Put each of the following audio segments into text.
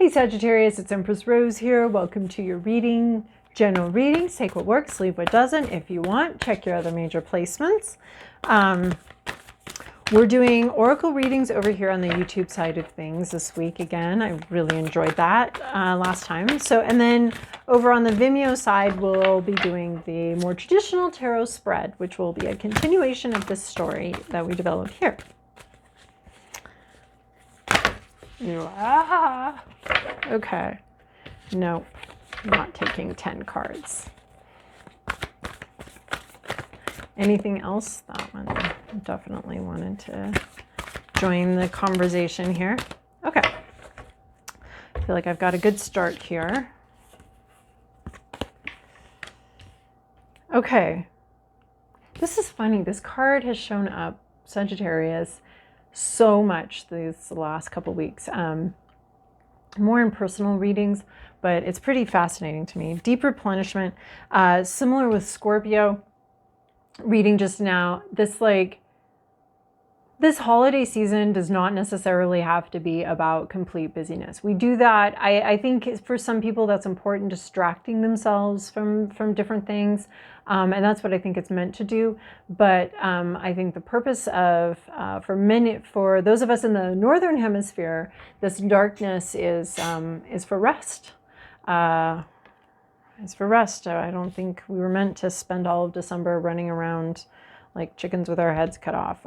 Hey Sagittarius, it's Empress Rose here. Welcome to your reading, general readings. Take what works, leave what doesn't. If you want, check your other major placements. We're doing oracle readings over here on the YouTube side of things this week again. I really enjoyed that last time. So, and then over on the Vimeo side, we'll be doing the more traditional tarot spread, which will be a continuation of this story that we developed here. Okay, no, not taking 10 cards. Anything else? That one definitely wanted to join the conversation here. Okay, I feel like I've got a good start here. Okay, this is funny. This card has shown up, Sagittarius, so much these last couple weeks, more in personal readings, but it's pretty fascinating to me. Deep replenishment, similar with Scorpio reading just now. This holiday season does not necessarily have to be about complete busyness. We do that. I think for some people that's important, distracting themselves from different things. And that's what I think it's meant to do. But I think the purpose of, for those of us in the Northern Hemisphere, this darkness is for rest. It's for rest. I don't think we were meant to spend all of December running around like chickens with our heads cut off.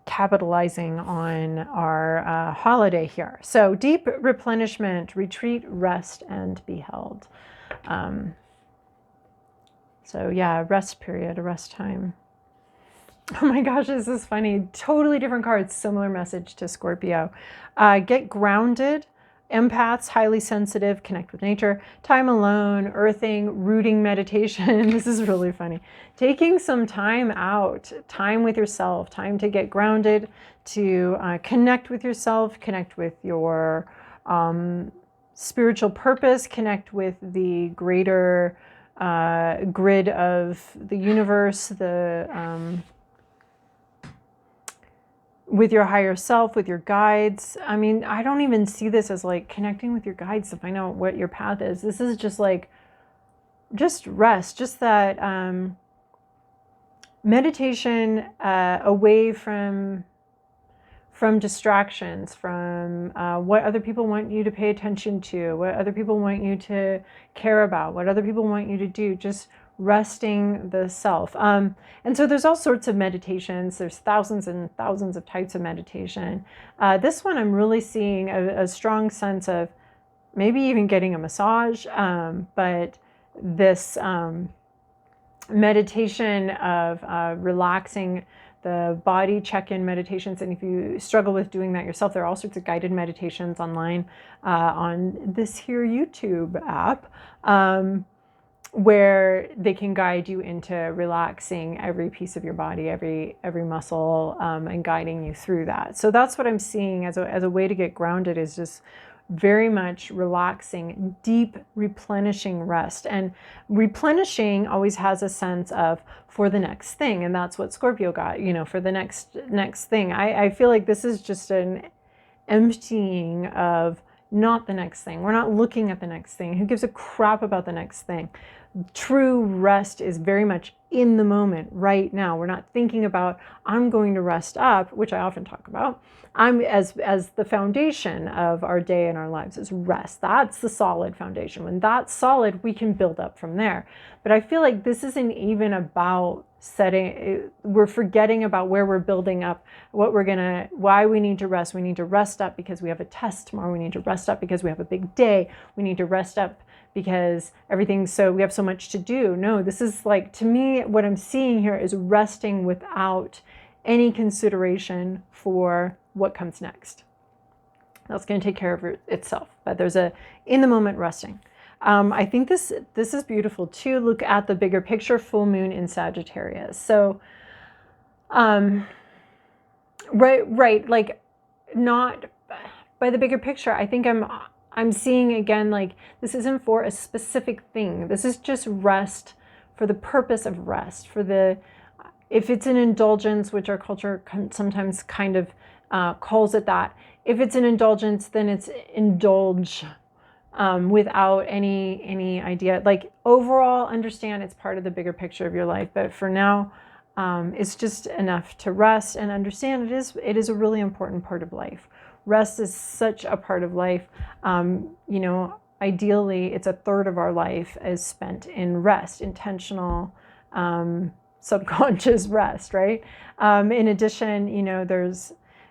Capitalizing on our holiday here. So deep replenishment, retreat, rest, and be held. So yeah, rest period, a rest time. Oh my gosh, this is funny. Totally different cards, similar message to Scorpio. Get grounded. Empaths, highly sensitive, connect with nature, time alone, earthing, rooting meditation. This is really funny. Taking some time out, time with yourself, time to get grounded, to connect with yourself, connect with your spiritual purpose, connect with the greater grid of the universe, with your higher self, with your guides. I mean, I don't even see this as like connecting with your guides to find out what your path is. This is just like, just rest, just that meditation away from distractions, from what other people want you to pay attention to, what other people want you to care about, what other people want you to do, just resting the self. And so there's all sorts of meditations. There's thousands and thousands of types of meditation. This one I'm really seeing a strong sense of maybe even getting a massage, but this meditation of relaxing the body, check-in meditations. And if you struggle with doing that yourself, there are all sorts of guided meditations online on this here YouTube app, where they can guide you into relaxing every piece of your body, every muscle, and guiding you through that. So that's what I'm seeing as a way to get grounded, is just very much relaxing, deep replenishing rest. And replenishing always has a sense of for the next thing, and that's what Scorpio got, for the next thing. I feel like this is just an emptying of not the next thing. We're not looking at the next thing. Who gives a crap about the next thing? True rest is very much in the moment right now. We're not thinking about, I'm going to rest up, which I often talk about. I'm as the foundation of our day and our lives is rest. That's the solid foundation. When that's solid, we can build up from there. But I feel like this isn't even about we're forgetting about where we're building up, why we need to rest. We need to rest up because we have a test tomorrow. We need to rest up because we have a big day. We need to rest up because we have so much to do. No, this is like, to me, what I'm seeing here is resting without any consideration for what comes next. That's going to take care of itself. But there's in the moment resting. I think this is beautiful too. Look at the bigger picture, full moon in Sagittarius. So, right, like not by the bigger picture. I think I'm seeing again, like this isn't for a specific thing. This is just rest for the purpose of rest, if it's an indulgence, which our culture sometimes kind of calls it that. If it's an indulgence, then it's indulge without any idea. Like overall, understand it's part of the bigger picture of your life. But for now, it's just enough to rest and understand it is a really important part of life. Rest is such a part of life. Ideally, it's a third of our life is spent in rest, intentional, subconscious rest, right? In addition,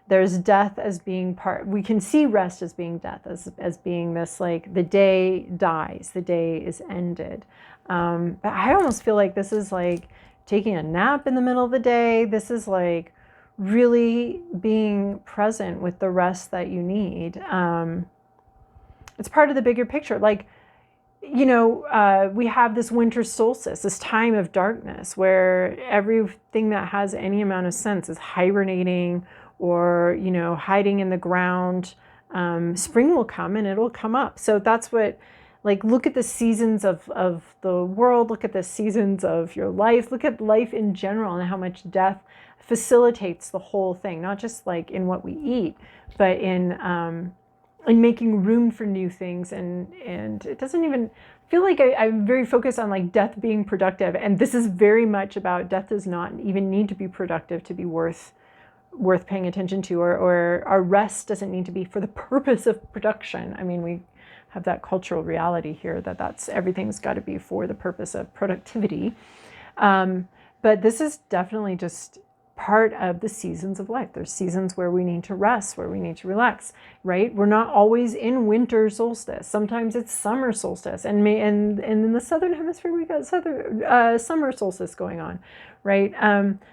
there's death as being part. We can see rest as being death, as being this, like, the day dies, the day is ended. But I almost feel like this is like taking a nap in the middle of the day. This is like really being present with the rest that you need. It's part of the bigger picture. Like, we have this winter solstice, this time of darkness where everything that has any amount of sense is hibernating or, hiding in the ground. Spring will come and it'll come up. So that's what, like, look at the seasons of the world, look at the seasons of your life, look at life in general and how much death facilitates the whole thing, not just like in what we eat, but in making room for new things. And it doesn't even feel like I'm very focused on like death being productive. And this is very much about death does not even need to be productive to be worth paying attention to, or our rest doesn't need to be for the purpose of production. I mean, we have that cultural reality here that's everything's got to be for the purpose of productivity. But this is definitely just part of the seasons of life. There's seasons where we need to rest, where we need to relax, right? We're not always in winter solstice. Sometimes it's summer solstice, and in the southern hemisphere we got summer solstice going on, right?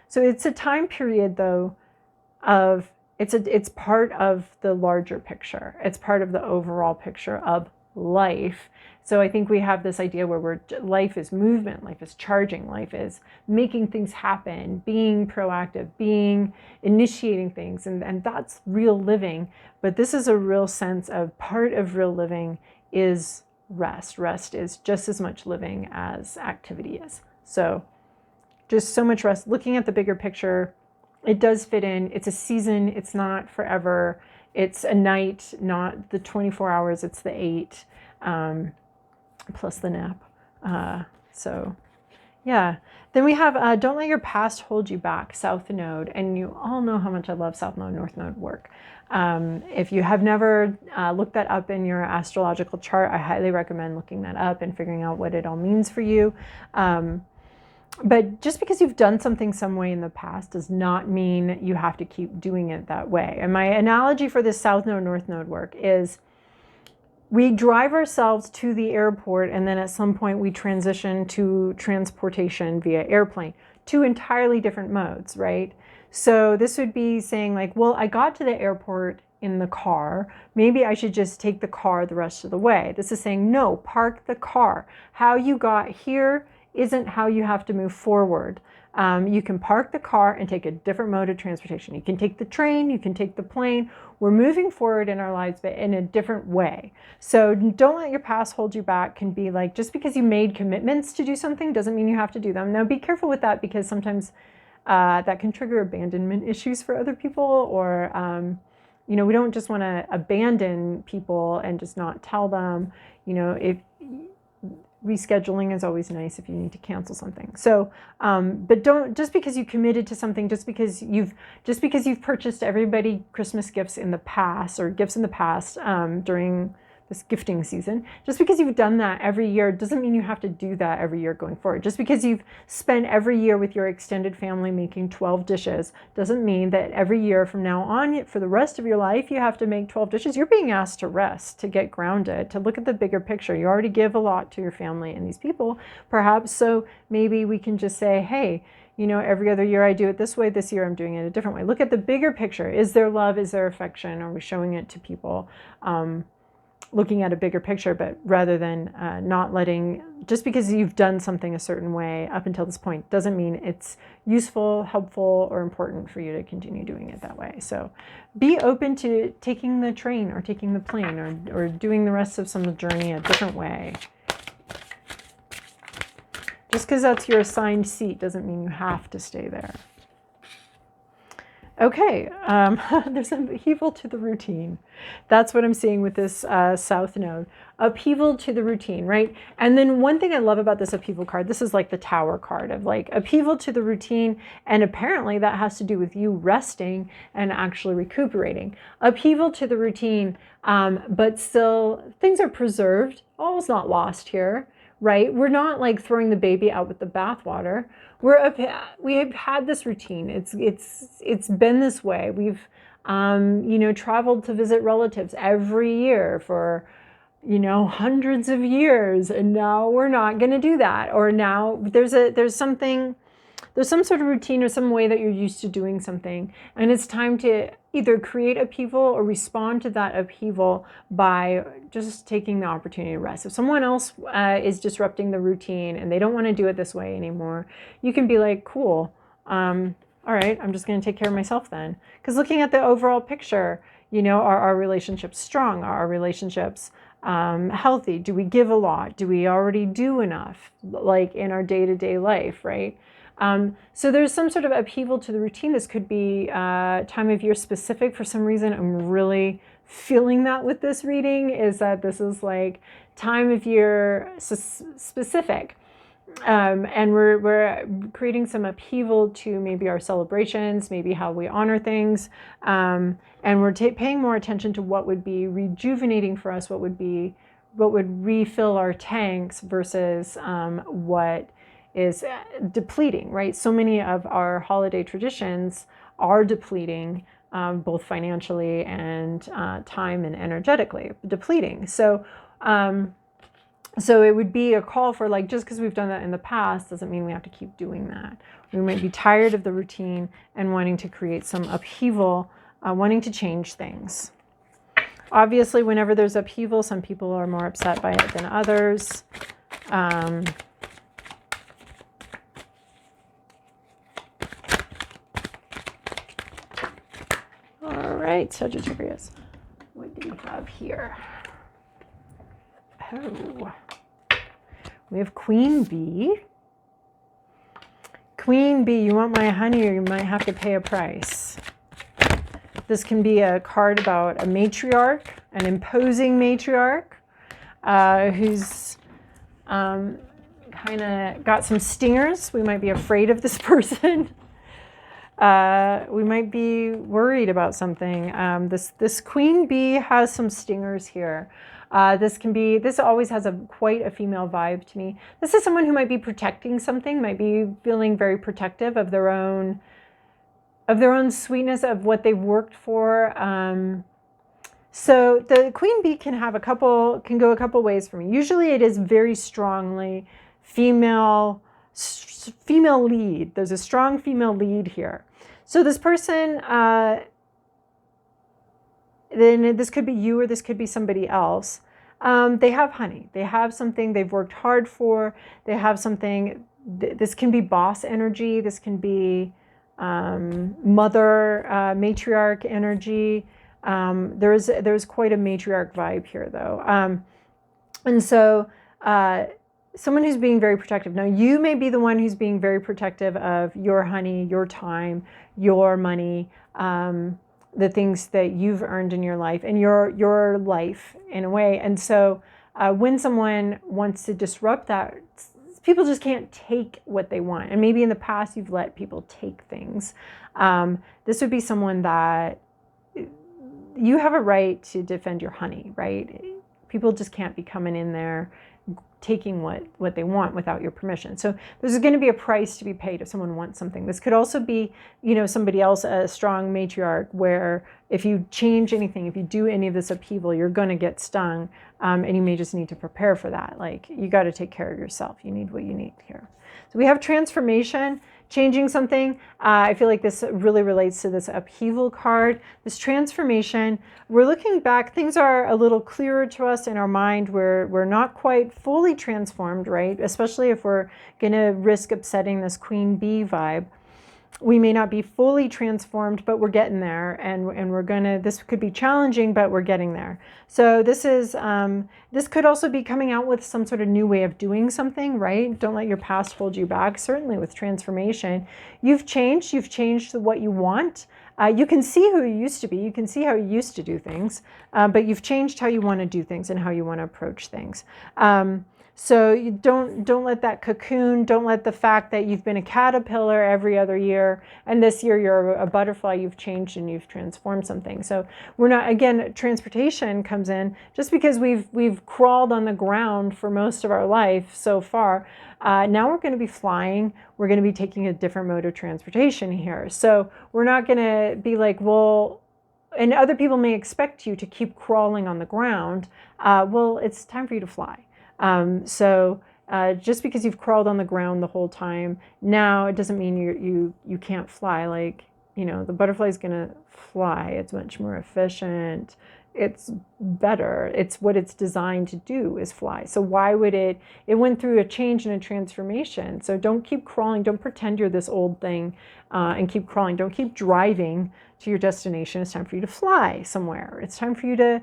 So it's a time period though of it's part of the larger picture. It's part of the overall picture of life. So I think we have this idea where life is movement, life is charging, life is making things happen, being proactive, initiating things, and that's real living. But this is a real sense of part of real living is rest. Rest is just as much living as activity is. So just so much rest. Looking at the bigger picture, it does fit in. It's a season. It's not forever. It's a night, not the 24 hours. It's the 8. Plus the nap. So yeah. Then we have don't let your past hold you back, South Node. And you all know how much I love South Node, North Node work. If you have never looked that up in your astrological chart, I highly recommend looking that up and figuring out what it all means for you. But just because you've done something some way in the past does not mean you have to keep doing it that way. And my analogy for this South Node, North Node work is we drive ourselves to the airport, and then at some point we transition to transportation via airplane, two entirely different modes, right? So this would be saying like, well, I got to the airport in the car. Maybe I should just take the car the rest of the way. This is saying, no, park the car. How you got here isn't how you have to move forward. You can park the car and take a different mode of transportation. You can take the train, you can take the plane. We're moving forward in our lives, but in a different way. So don't let your past hold you back can be like, just because you made commitments to do something doesn't mean you have to do them. Now be careful with that, because sometimes that can trigger abandonment issues for other people, or we don't just want to abandon people and just not tell them, if rescheduling is always nice if you need to cancel something. So, but don't, just because you committed to something, just because you've purchased everybody Christmas gifts in the past, or gifts in the past during this gifting season, just because you've done that every year doesn't mean you have to do that every year going forward. Just because you've spent every year with your extended family making 12 dishes doesn't mean that every year from now on, for the rest of your life, you have to make 12 dishes. You're being asked to rest, to get grounded, to look at the bigger picture. You already give a lot to your family and these people, perhaps. So maybe we can just say, hey, every other year I do it this way. This year I'm doing it a different way. Look at the bigger picture. Is there love? Is there affection? Are we showing it to people? Looking at a bigger picture, but rather than not letting, just because you've done something a certain way up until this point doesn't mean it's useful, helpful, or important for you to continue doing it that way. So be open to taking the train or taking the plane, or doing the rest of some journey a different way. Just because that's your assigned seat doesn't mean you have to stay there. Okay, there's an upheaval to the routine. That's what I'm seeing with this South Node. Upheaval to the routine, right? And then one thing I love about this upheaval card, this is like the Tower card of like upheaval to the routine, and apparently that has to do with you resting and actually recuperating. Upheaval to the routine, but still things are preserved. All's not lost here, right? We're not like throwing the baby out with the bathwater. We have had this routine. It's been this way. We've traveled to visit relatives every year for hundreds of years, and now we're not going to do that. Or now there's some sort of routine or some way that you're used to doing something, and it's time to either create upheaval or respond to that upheaval by just taking the opportunity to rest. If someone else is disrupting the routine and they don't want to do it this way anymore, you can be like, cool, all right, I'm just going to take care of myself then. Because looking at the overall picture, are our relationships strong? Are our relationships healthy? Do we give a lot? Do we already do enough, like in our day-to-day life, right? So there's some sort of upheaval to the routine. This could be time of year specific. For some reason, I'm really feeling that with this reading, is that this is like time of year specific. And we're creating some upheaval to maybe our celebrations, maybe how we honor things. And we're paying more attention to what would be rejuvenating for us, what would refill our tanks versus what is depleting, right? So many of our holiday traditions are depleting, both financially and time and energetically depleting. So it would be a call for like, just because we've done that in the past doesn't mean we have to keep doing that. We might be tired of the routine and wanting to create some upheaval, wanting to change things. Obviously, whenever there's upheaval, some people are more upset by it than others. All right, Sagittarius, what do we have here? Oh, we have Queen Bee. Queen Bee, you want my honey or you might have to pay a price. This can be a card about a matriarch, an imposing matriarch, who's kind of got some stingers. We might be afraid of this person. We might be worried about something. This Queen Bee has some stingers here. This always has quite a female vibe to me. This is someone who might be protecting something, might be feeling very protective of their own sweetness, of what they've worked for. So the Queen Bee can go a couple ways for me. Usually it is very strongly female lead. There's a strong female lead here. So this person, then this could be you or this could be somebody else. They have honey. They have something they've worked hard for. They have something. This can be boss energy. This can be mother, matriarch energy. There's quite a matriarch vibe here, though. And so someone who's being very protective. Now, you may be the one who's being very protective of your honey, your time, your money, the things that you've earned in your life and your life in a way. And so when someone wants to disrupt that, people just can't take what they want. And maybe in the past you've let people take things. This would be someone that you have a right to defend your honey, right? People just can't be coming in there taking what they want without your permission. So there's going to be a price to be paid if someone wants something. This could also be, somebody else, a strong matriarch, where if you change anything, if you do any of this upheaval, you're going to get stung, and you may just need to prepare for that. Like, you got to take care of yourself. You need what you need here. So we have transformation, changing something. I feel like this really relates to this upheaval card. This transformation, we're looking back, things are a little clearer to us in our mind. We're not quite fully transformed, right? Especially if we're gonna risk upsetting this Queen Bee vibe. We may not be fully transformed, but we're getting there, and this could be challenging, but we're getting there. So this could also be coming out with some sort of new way of doing something, right? Don't let your past hold you back. Certainly with transformation, you've changed what you want. You can see who you used to be. You can see how you used to do things, but you've changed how you want to do things and how you want to approach things. So you don't let that cocoon, don't let the fact that you've been a caterpillar every other year and this year you're a butterfly, you've changed and you've transformed something. So we're not, again, transportation comes in just because we've crawled on the ground for most of our life so far. Now we're going to be flying. We're going to be taking a different mode of transportation here. So we're not going to be like, well, and other people may expect you to keep crawling on the ground. Well, it's time for you to fly. Just because you've crawled on the ground the whole time, now it doesn't mean you can't fly. Like, the butterfly is going to fly. It's much more efficient. It's better. It's what it's designed to do is fly. So why would it went through a change and a transformation. So don't keep crawling. Don't pretend you're this old thing and keep crawling. Don't keep driving to your destination. It's time for you to fly somewhere. It's time for you to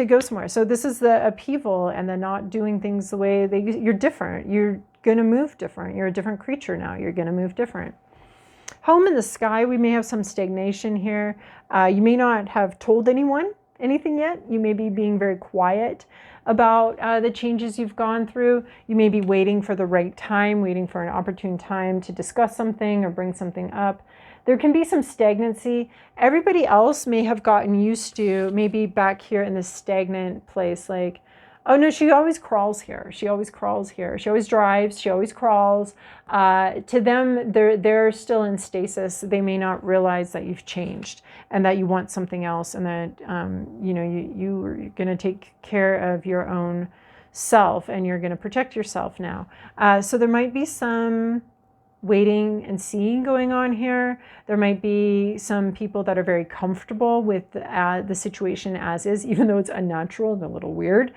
go somewhere. So this is the upheaval and the not doing things the way you're different. You're going to move different. You're a different creature now. You're going to move different. Home in the sky, we may have some stagnation here. You may not have told anyone anything yet. You may be being very quiet about the changes you've gone through. You may be waiting for the right time, waiting for an opportune time to discuss something or bring something up. There can be some stagnancy. Everybody else may have gotten used to maybe back here in this stagnant place, like, oh no, she always crawls here. She always crawls here. She always drives. She always crawls. To them, they're still in stasis. They may not realize that you've changed and that you want something else, and that you're going to take care of your own self and you're going to protect yourself now. So there might be some waiting and seeing going on here. There might be some people that are very comfortable with the situation as is, even though it's unnatural and a little weird.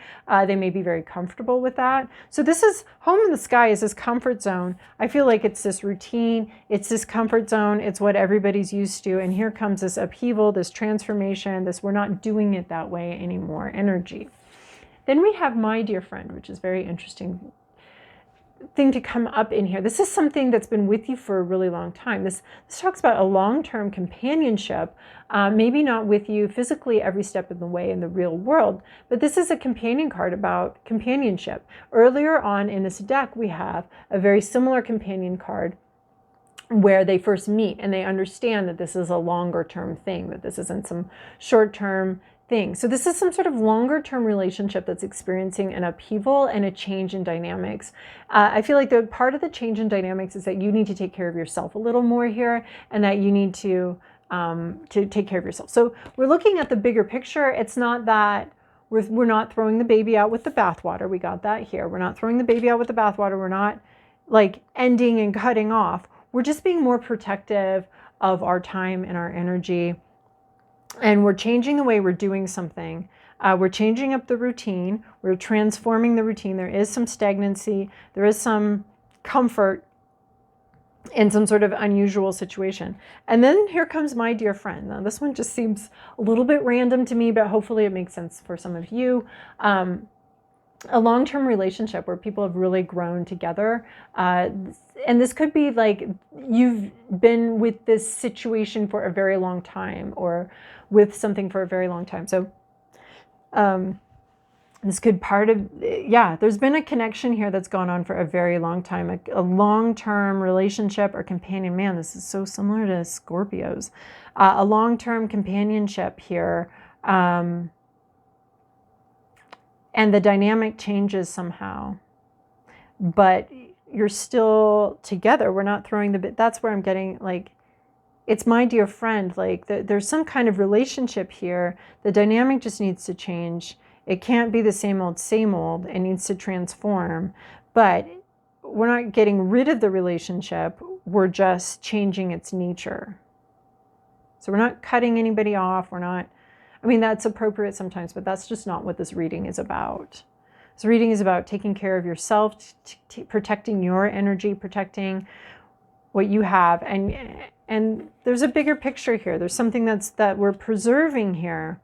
They may be very comfortable with that. So this is home in the sky, is this comfort zone. I feel like it's this routine, it's this comfort zone, it's what everybody's used to. And here comes this upheaval, this transformation, this we're not doing it that way anymore energy. Then we have my dear friend, which is very interesting thing to come up in here. This is something that's been with you for a really long time. This talks about a long-term companionship, maybe not with you physically every step of the way in the real world, but this is a companion card about companionship. Earlier on in this deck, we have a very similar companion card where they first meet and they understand that this is a longer-term thing, that this isn't some short-term thing. So this is some sort of longer term relationship that's experiencing an upheaval and a change in dynamics. I feel like the part of the change in dynamics is that you need to take care of yourself a little more here, and that you need to take care of yourself. So we're looking at the bigger picture. It's not that we're not throwing the baby out with the bathwater. We got that here. We're not throwing the baby out with the bathwater. We're not like ending and cutting off. We're just being more protective of our time and our energy. And we're changing the way we're doing something. We're changing up the routine. We're transforming the routine. There is some stagnancy. There is some comfort in some sort of unusual situation. And then here comes my dear friend. Now, this one just seems a little bit random to me, but hopefully it makes sense for some of you. A long-term relationship where people have really grown together. And this could be like you've been with this situation for a very long time, or with something for a very long time. So this could there's been a connection here that's gone on for a very long time, a long-term relationship or companion. Man, this is so similar to Scorpios. A long-term companionship here. And the dynamic changes somehow, but you're still together. We're not throwing the bit. That's where I'm getting, like, it's my dear friend. Like, there's some kind of relationship here. The dynamic just needs to change. It can't be the same old, same old. It needs to transform. But we're not getting rid of the relationship. We're just changing its nature. So we're not cutting anybody off. We're not, I mean, that's appropriate sometimes, but that's just not what this reading is about. This reading is about taking care of yourself, protecting your energy, protecting what you have. And there's a bigger picture here. There's something that we're preserving here.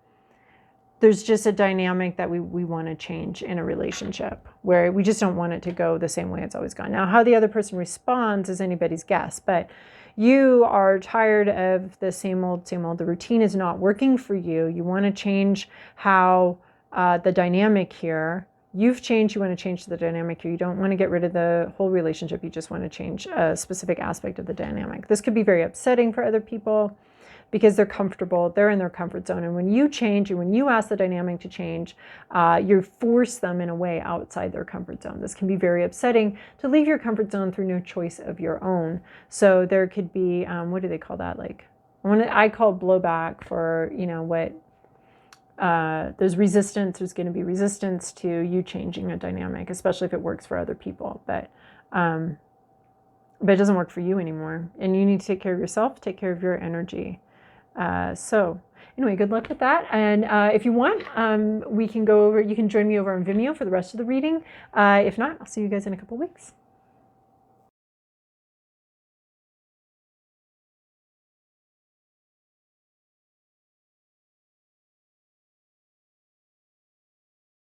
There's just a dynamic that we want to change in a relationship where we just don't want it to go the same way it's always gone. Now, how the other person responds is anybody's guess, but you are tired of the same old, the routine is not working for you. You want to change how the dynamic here. You've changed, you want to change the dynamic here. You don't want to get rid of the whole relationship. You just want to change a specific aspect of the dynamic. This could be very upsetting for other people because they're comfortable, they're in their comfort zone. And when you change and when you ask the dynamic to change, you force them in a way outside their comfort zone. This can be very upsetting to leave your comfort zone through no choice of your own. So there could be, what do they call that? Like, I call blowback for, you know, what, there's resistance, there's going to be resistance to you changing a dynamic, especially if it works for other people, but it doesn't work for you anymore. And you need to take care of yourself, take care of your energy. So anyway, good luck with that. And if you want, we can go over, you can join me over on Vimeo for the rest of the reading. If not, I'll see you guys in a couple weeks.